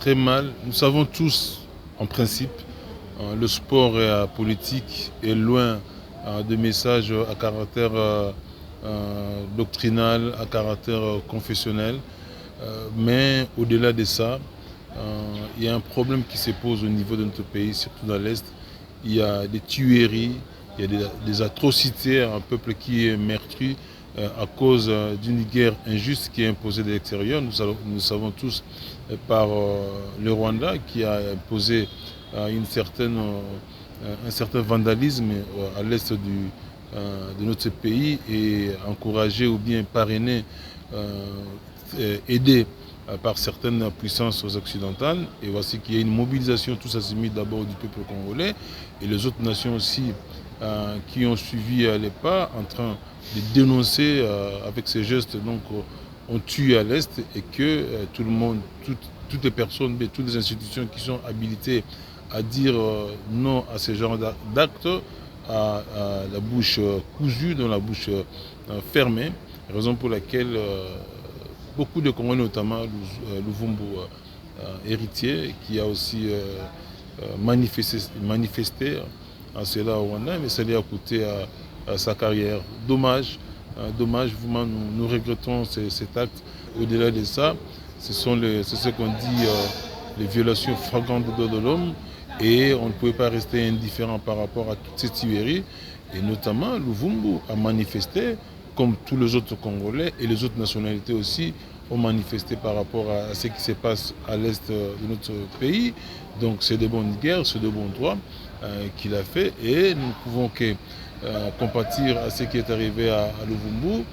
Très mal. Nous savons tous, en principe, le sport et la politique est loin de messages à caractère doctrinal, à caractère confessionnel. Mais au-delà de ça, il y a un problème qui se pose au niveau de notre pays, surtout dans l'Est. Il y a des tueries, il y a des atrocités, un peuple qui est meurtri à cause d'une guerre injuste qui est imposée de l'extérieur. Nous savons tous par le Rwanda qui a imposé un certain vandalisme à l'est de notre pays et encouragé ou bien parrainé, aidé par certaines puissances occidentales. Et voici qu'il y a une mobilisation tous azimuts d'abord du peuple congolais et les autres nations aussi qui ont suivi les pas en train de dénoncer avec ces gestes. Donc on tue à l'Est et que tout le monde, toutes les personnes, mais toutes les institutions qui sont habilitées à dire non à ce genre d'actes, à la bouche cousue, dans la bouche fermée, raison pour laquelle beaucoup de Congolais, notamment Luvumbu, héritier, qui a aussi manifesté à cela au Rwanda, mais ça lui a coûté à sa carrière. Dommage, dommage, vraiment, nous regrettons cet acte. Au-delà de ça, c'est ce qu'on dit les violations flagrantes des droits de l'homme et on ne pouvait pas rester indifférent par rapport à toutes ces tueries. Et notamment, Luvumbu a manifesté, comme tous les autres Congolais et les autres nationalités aussi, ont manifesté par rapport à ce qui se passe à l'est de notre pays. Donc c'est de bonnes guerres, c'est de bons droits qu'il a fait et nous ne pouvons que compatir à ce qui est arrivé à Luvumbu.